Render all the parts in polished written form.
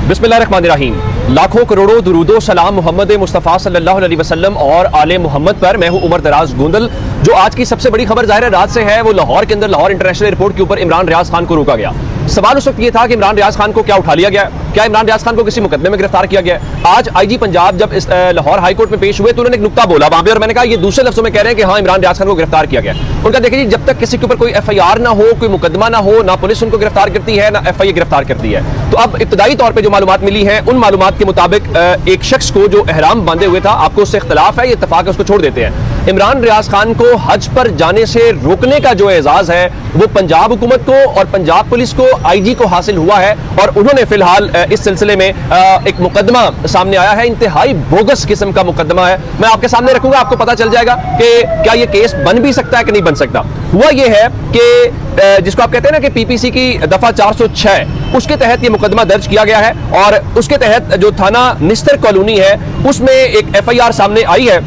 बिस्मिल्लाहिर्रहमानिर्रहीम। लाखों करोड़ों दुरूदो सलाम मोहम्मद मुस्तफ़ा सल्लल्लाहु अलैहि वसल्लम और आले मोहम्मद पर। मैं हूं उमर दराज गोंदल। जो आज की सबसे बड़ी खबर ज़ाहिर है रात से है, वो लाहौर के अंदर लाहौर इंटरनेशनल एयरपोर्ट के ऊपर इमरान रियाज खान को रोका गया। सवाल उस वक्त ये था कि इमरान रियाज खान को क्या उठा लिया गया, क्या इमरान रियाज खान को किसी मुकदमे में गिरफ्तार किया गया। आज आईजी पंजाब जब इस लाहौर हाई कोर्ट में पेश हुए तो उन्होंने एक नुक्ता बोला वहां पे, और मैंने कहा ये दूसरे लफ्जों में कह रहे हैं कि हाँ इमरान रियाज खान को गिरफ्तार किया गया। उनका देखिए जी, जब तक किसी के ऊपर कोई FIR ना हो, कोई मुकदमा ना हो, ना पुलिस उनको गिरफ्तार करती है ना FIA गिरफ्तार करती है। तो अब इब्तदाई तौर पर जो मालूमात मिली है, उन मालूमात के मुताबिक एक शख्स को जो एहराम बांधे हुए था, आपको उससे इख्तलाफ है, ये इत्तफाक है, उसको छोड़ देते हैं। इमरान रियाज खान को हज पर जाने से रोकने का जो एजाज है वो पंजाब हुकूमत को और पंजाब पुलिस को, IG को हासिल हुआ है, और उन्होंने फिलहाल इस सिलसिले में एक मुकदमा सामने आया है। इंतहाई बोगस किस्म का मुकदमा है। मैं आपके सामने रखूंगा, आपको पता चल जाएगा कि क्या ये केस बन भी सकता है कि नहीं बन सकता। हुआ ये है कि जिसको आप कहते हैं ना कि PPC की दफा 406, उसके तहत ये मुकदमा दर्ज किया गया है, और उसके तहत जो थाना निस्तर कॉलोनी है उसमें एक FIR सामने आई है।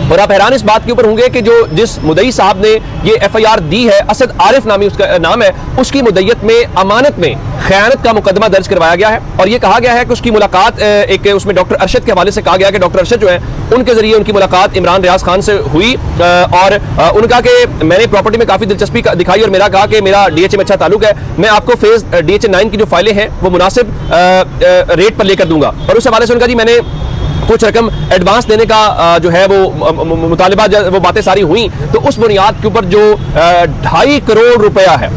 और आप हैरान इस बात के ऊपर होंगे कि जो जिस मुदई साहब ने ये FIR दी है, असद आरिफ नामी उसका नाम है, उसकी मुद्दत में अमानत में खयानत का मुकदमा दर्ज करवाया गया है। और ये कहा गया है कि उसकी मुलाकात एक उसमें डॉक्टर अरशद के हवाले से कहा गया कि डॉक्टर अरशद जो है उनके जरिए उनकी मुलाकात इमरान रियाज खान से हुई, और उनका कि मैंने प्रॉपर्टी में काफ़ी दिलचस्पी दिखाई और मेरा कहा कि मेरा DHA में अच्छा ताल्लुक है, मैं आपको फेज DHA 9 की जो फाइलें हैं वो मुनासिब रेट पर लेकर दूंगा। और उस हवाले से उनका जी मैंने कुछ रकम एडवांस देने का जो है वो मुतालिबा, वो बातें सारी हुई, तो उस बुनियाद के ऊपर जो 2.5 करोड़ रुपया है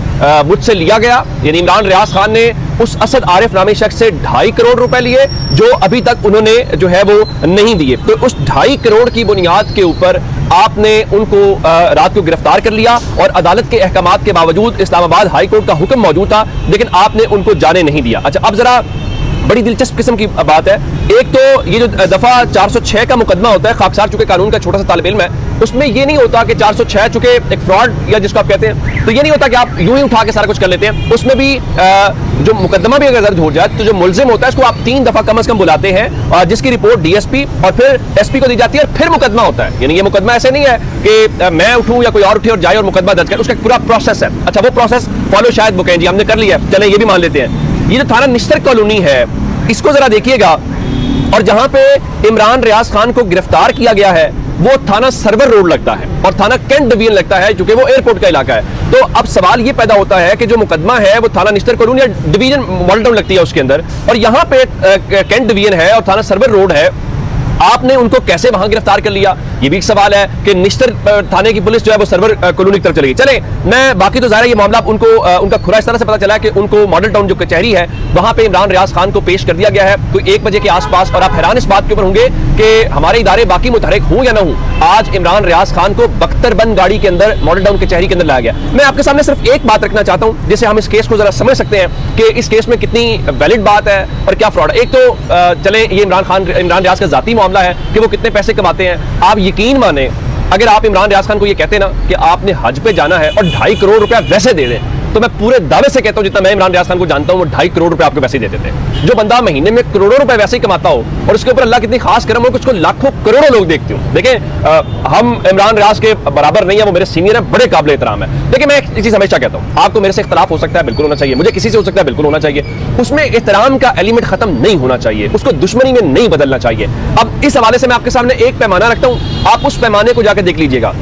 मुझसे लिया गया। यानी इमरान रियाज खान ने उस असद आरिफ नामी शख्स से 2.5 करोड़ रुपए लिए जो अभी तक उन्होंने जो है वो नहीं दिए। तो उस 2.5 करोड़ की बुनियाद के ऊपर आपने उनको रात को गिरफ्तार कर लिया, और अदालत के अहकामात के बावजूद इस्लामाबाद हाई कोर्ट का हुक्म मौजूद था, लेकिन आपने उनको जाने नहीं दिया। अच्छा, अब जरा बड़ी दिलचस्प किस्म की बात है। एक तो ये जो दफा 406 का मुकदमा होता है, खाकसार चुके कानून का छोटा सा तालिब इल्म है, उसमें ये नहीं होता कि 406 चुके एक फ्रॉड या जिसको आप कहते हैं, तो ये नहीं होता कि आप यूं ही उठा के सारा कुछ कर लेते हैं। उसमें भी जो मुकदमा भी अगर दर्ज हो जाए तो जो मुलजिम होता है उसको आप 3 दफा कम से कम बुलाते हैं, और जिसकी रिपोर्ट DSP और फिर SP को दी जाती है, और फिर मुकदमा होता है। यानी ये मुकदमा ऐसे नहीं है कि मैं उठूं या कोई और उठे और जाए और मुकदमा दर्ज करे, उसका पूरा प्रोसेस है। अच्छा, वो प्रोसेस फॉलो शायद बुकें जी हमने कर लिया, चले ये भी मान लेते हैं। ये जो थाना निस्तर कॉलोनी है इसको जरा देखिएगा, और जहां पे इमरान रियाज खान को गिरफ्तार किया गया है वो थाना सर्वर रोड लगता है और थाना कैंट डिवीजन लगता है, क्योंकि वो एयरपोर्ट का इलाका है। तो अब सवाल ये पैदा होता है कि जो मुकदमा है वो थाना निस्तर कॉलोनी या डिवीजन मॉडल टाउन लगती है उसके अंदर, और यहाँ पे कैंट डिवीजन है और थाना सर्वर रोड है, आपने उनको कैसे वहां गिरफ्तार कर लिया? ये भी एक सवाल है कि निस्तर थाने की पुलिस जो है वो सर्वर कॉलोनी की तरफ चली गई। चले मैं बाकी तो ज़ाहिर है ये मामला उनको उनका खुरा इस तरह से पता चला कि उनको मॉडल टाउन जो कचहरी है वहां पे इमरान रियाज खान को पेश कर दिया गया है कोई 1 बजे के आसपास। और आप हैरान इस बात के ऊपर होंगे कि हमारे इदारे बाकी मुतहरिक हूं या ना हूं, आज इमरान रियाज खान को बख्तरबंद गाड़ी के अंदर मॉडल टाउन कचहरी के अंदर लाया गया। मैं आपके सामने सिर्फ एक बात रखना चाहता हूं जिससे हम इस केस को जरा समझ सकते हैं कि इस केस में कितनी वैलिड बात है और क्या फ्रॉड है। एक तो चले ये इमरान रियाज का जाती मामला है कि वो कितने पैसे कमाते हैं। आप यकीन माने, अगर आप इमरान रियाज खान को ये कहते ना कि आपने हज पे जाना है और 2.5 करोड़ रुपया वैसे दे दें, तो मैं पूरे दावे से कहता हूं जितना मैं इमरान रियाज खान को जानता हूं वो 2.5 करोड़ रुपए आपको वैसे ही दे देते। जो बंदा महीने में करोड़ों रुपए वैसे ही कमाता हो और उसके ऊपर अल्लाह कितनी खास करम हो कि उसको लाखों करोड़ों लोग देखते हो। देखें, हम इमरान रियाज के बराबर नहीं है, वो मेरे सीनियर है, बड़े काबिल एहतराम है। लेकिन मैं एक चीज हमेशा कहता हूं, आपको मेरे से इख्तलाफ हो सकता है, बिल्कुल होना चाहिए, मुझे किसी से हो सकता है, बिल्कुल होना चाहिए, उसमें एहतराम का एलिमेंट खत्म नहीं होना चाहिए, उसको दुश्मनी में नहीं बदलना चाहिए। अब इस हवाले से मैं आपके सामने एक पैमाना रखता हूं, आप उस पैमाने को जाकर देख लीजिएगा।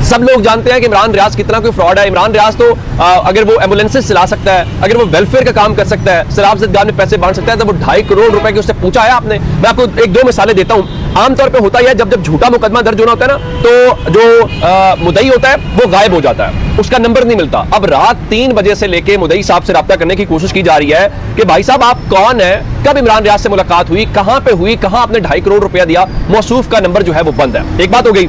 सब लोग जानते हैं कि इमरान रियाज कितना कोई फ्रॉड है। इमरान रियाज तो अगर वो एम्बुलेंसेस चला सकता है, अगर वो वेलफेयर का काम कर सकता है, शराब ज़दगार में पैसे बांट सकता है, तो वो 2.5 करोड़ रुपए की उससे पूछा है आपने? मैं आपको 1-2 मिसालें देता हूं। आमतौर पे होता है जब झूठा मुकदमा दर्ज होना होता है ना, तो जो मुदई होता है वो गायब हो जाता है, उसका नंबर नहीं मिलता। अब रात 3 बजे से लेके मुदई साहब से रब्ता करने की कोशिश की जा रही है कि भाई साहब आप कौन है, कब इमरान रियाज से मुलाकात हुई, कहां पे हुई, कहां आपने 2.5 करोड़ रुपया दिया, मौसूफ का नंबर जो है वो बंद है। एक बात हो गई।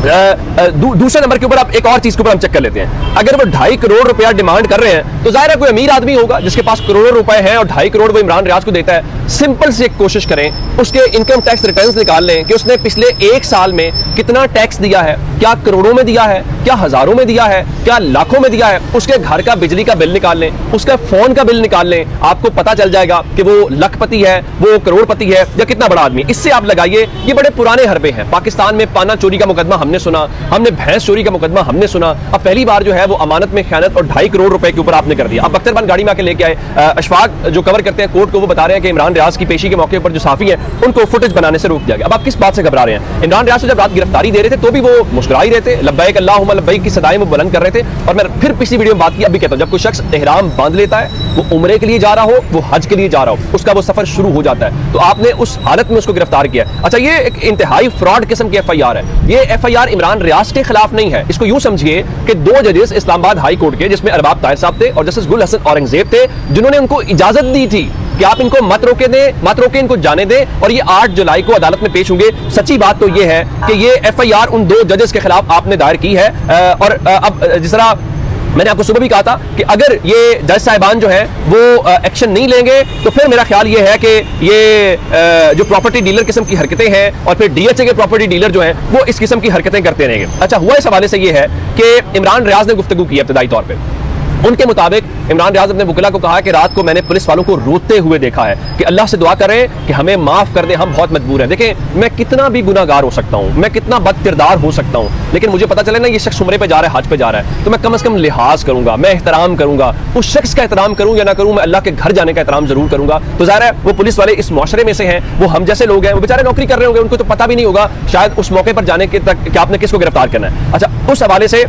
दूसरे नंबर के ऊपर आप एक और चीज के ऊपर हम चेक कर लेते हैं। अगर वो 2.5 करोड़ रुपया डिमांड कर रहे हैं तो जाहिर है कोई अमीर आदमी होगा जिसके पास करोड़ों रुपए हैं और 2.5 करोड़ वो इमरान रियाज को देता है। सिंपल से एक कोशिश करें, उसके इनकम टैक्स रिटर्न्स निकाल लें कि उसने पिछले 1 साल में कितना टैक्स दिया है, क्या करोड़ों में दिया है, क्या हजारों में दिया है, क्या लाखों में दिया है। उसके घर का बिजली का बिल निकाल लें, उसका फोन का बिल निकाल लें, आपको पता चल जाएगा कि वो लखपति है, वो करोड़पति है या कितना बड़ा आदमी। इससे आप लगाइए, ये बड़े पुराने हरबे हैं। पाकिस्तान में पाना चोरी का मुकदमा हमने हमने सुना, हमने भैंस चोरी का मुकदमा हमने सुना, अब पहली बार जो है वो अमानत में खयानत और 2.5 करोड़ रुपए के ऊपर आपने कर दिया। अब बख्तरबंद गाड़ी में आके लेके आए, अशफाक जो कवर करते हैं कोर्ट को, वो बता रहे हैं कि इमरान रियाज की पेशी के मौके पर जो साफी है उनको फुटेज बनाने से रोक दिया गया। अब आप किस बात से घबरा रहे हैं? इमरान रियाज को जब रात गिरफ्तारी दे रहे थे तो भी वो मुस्कुरा ही रहे थे, लब्बैक अल्लाहुम्मा लब्बैक की सदाएं वो बुलंद कर रहे थे। और मैं फिर पिछली वीडियो में बात की, अभी कहता हूं, जब कोई शख्स इहराम बांध लेता है, वो उम्रे के लिए जा रहा हो, वो हज के लिए जा रहा हो, उसका वो सफर शुरू हो जाता है, तो आपने उस हालत में उसको गिरफ्तार किया। अच्छा, ये एक इंतहाई फ्रॉड किस्म की FIR है। ये FIR इमरान रियाज के खिलाफ नहीं है। इसको यूं समझिए कि 2 जजेस इस्लामाबाद हाई कोर्ट के, जिसमें अरबाब ताहिर साहब थे और जस्टिस गुल हसन औरंगजेब थे, जिन्होंने उनको इजाजत दी थी कि आप इनको मत रोके इनको जाने दें और ये 8 जुलाई को अदालत में पेश होंगे। सच्ची बात तो ये है कि ये FIR उन 2 जजेस के खिलाफ आपने दायर की है। और अब जिस तरह मैंने आपको सुबह भी कहा था कि अगर ये जज साहिबान जो है वो एक्शन नहीं लेंगे तो फिर मेरा ख्याल ये है कि ये जो प्रॉपर्टी डीलर किस्म की हरकतें हैं और फिर DHA के प्रॉपर्टी डीलर जो हैं वो इस किस्म की हरकतें करते रहेंगे। अच्छा, हुआ इस हवाले से ये है कि इमरान रियाज ने गुफ्तगू की इब्तदाई तौर पर। उनके मुताबिक इमरान रियाज अपने वकीला को कहा कि रात को मैंने पुलिस वालों को रोते हुए देखा है कि अल्लाह से दुआ करें कि हमें माफ कर दे, हम बहुत मजबूर हैं। देखें, मैं कितना भी गुनाहगार हो सकता हूं, मैं कितना बदकिरदार हो सकता हूं, लेकिन मुझे पता चले ना ये शख्स उम्रे पे जा रहा है, हज पे जा रहा है, तो मैं कम से कम लिहाज करूंगा, मैं एहतराम करूंगा। उस शख्स का एहतराम करूं या ना करूं, मैं अल्लाह के घर जाने का एहतराम जरूर करूंगा। तो ज़ाहिर है वो पुलिस वाले इस मुआशरे में से हैं, वो हम जैसे लोग हैं, वो बेचारे नौकरी कर रहे होंगे, उनको तो पता भी नहीं होगा शायद उस मौके पर जाने के तक कि आपने किसको गिरफ्तार करना है। अच्छा, उस हवाले से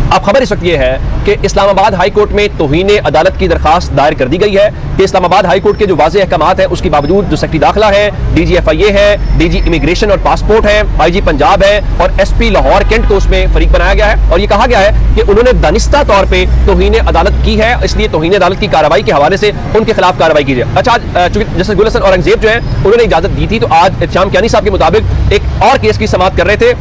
अब खबर इस वक्त ये है कि इस्लामाबाद हाई कोर्ट में तौहीन अदालत की दरखास्त दायर कर दी गई है कि इस्लामाबाद हाई कोर्ट के जो वाज़ेह अहकामात है उसके बावजूद जो सेक्रेटरी दाखिला है, DG FIA है, DG इमिग्रेशन और पासपोर्ट है, IG पंजाब है और SP लाहौर कैंट को उसमें फरीक बनाया गया है। और ये कहा गया है कि उन्होंने दानिस्ता तौर पर तौहीन अदालत की है, इसलिए तौहीन अदालत की कार्रवाई के हवाले से उनके खिलाफ कार्रवाई की जाए। अच्छा, चूंकि जस्टिस गुल हसन औरंगजेब जो है उन्होंने इजाजत दी थी, तो आज इत्शाम कियानी साहब के मुताबिक एक और केस की समाअत कर रहे थे,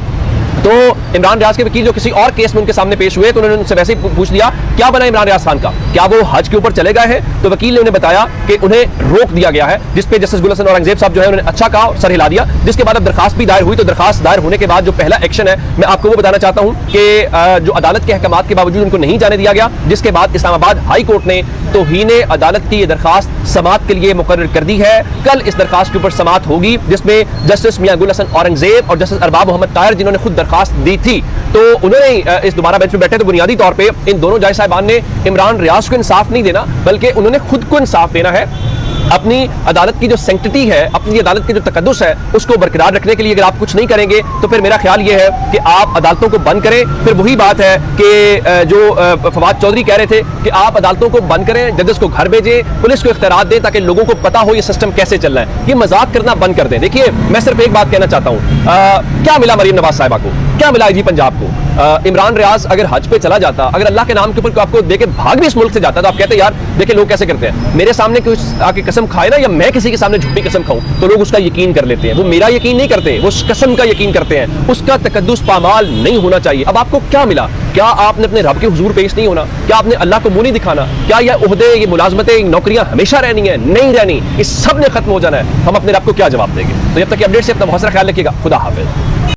तो इमरान रियाज के वकील जो किसी और केस में उनके सामने पेश हुए तो उन्होंने उनसे वैसे ही पूछ लिया क्या बना इमरान रियाज खान का, क्या वो हज के ऊपर चले गए हैं? तो वकील ने उन्हें बताया कि उन्हें रोक दिया गया है, जिस पे जस्टिस गुल हसन औरंगजेब साहब जो है उन्होंने अच्छा कहा, सर हिला दिया। जिसके बाद अब दरखास्त भी दायर हुई, तो दरखास्त दायर होने के बाद जो पहला एक्शन है मैं आपको वो बताना चाहता हूं कि जो अदालत के अहकामात के बावजूद उनको नहीं जाने दिया गया, जिसके बाद इस्लामाबाद हाई कोर्ट ने तौहीन अदालत की दरखास्त समाअत के लिए मुकर्रर कर दी है। कल इस दरखास्त के ऊपर समाअत होगी, जिसमें जस्टिस मियां गुल हसन औरंगजेब और जस्टिस अरबाब मोहम्मद ताहिर जिन्होंने खुद दरखास्त दी थी, तो उन्होंने इस दोबारा बेंच में बैठे तो बुनियादी तौर पे इन दोनों जज साहिबान ने इमरान रियाज को इंसाफ नहीं देना, बल्कि उन्होंने खुद को इंसाफ देना है। अपनी अदालत की जो सैंक्टिटी है, अपनी अदालत की जो तकद्दुस है, उसको बरकरार रखने के लिए अगर आप कुछ नहीं करेंगे तो फिर मेरा ख्याल ये है कि आप अदालतों को बंद करें। फिर वही बात है कि जो फवाद चौधरी कह रहे थे कि आप अदालतों को बंद करें, जजेस को घर भेजें, पुलिस को इख्तियारात दें ताकि लोगों को पता हो ये सिस्टम कैसे चल रहा है। ये मजाक करना बंद कर दें। देखिए, मैं सिर्फ एक बात कहना चाहता हूँ, क्या मिला मरीम नवाज साहिबा को, क्या मिला IG पंजाब को? इमरान रियाज अगर हज पे चला जाता, अगर अल्लाह के नाम के ऊपर आपको देके भाग भी इस मुल्क से जाता, तो आप कहते यार देखिए लोग कैसे करते हैं, मेरे सामने कोई आके कसम खाए ना, या मैं किसी के सामने झूठी कसम खाऊं तो लोग उसका यकीन कर लेते हैं। वो मेरा यकीन नहीं करते, वो उस कसम का यकीन करते हैं। उसका तकद्दुस पामाल नहीं होना चाहिए। अब आपको क्या मिला? क्या आपने अपने रब के हुजूर पेश नहीं होना? क्या आपने अल्लाह को मुंह नहीं दिखाना? क्या यह ओहदे, ये मुलाजमतें, नौकरियां हमेशा रहनी है? नहीं रहनी, इस सब ने खत्म हो जाना है। हम अपने रब को क्या जवाब देंगे? तो जब तक अपडेट से अपना बहुत सारा ख्याल रखिएगा। खुदा हाफिज।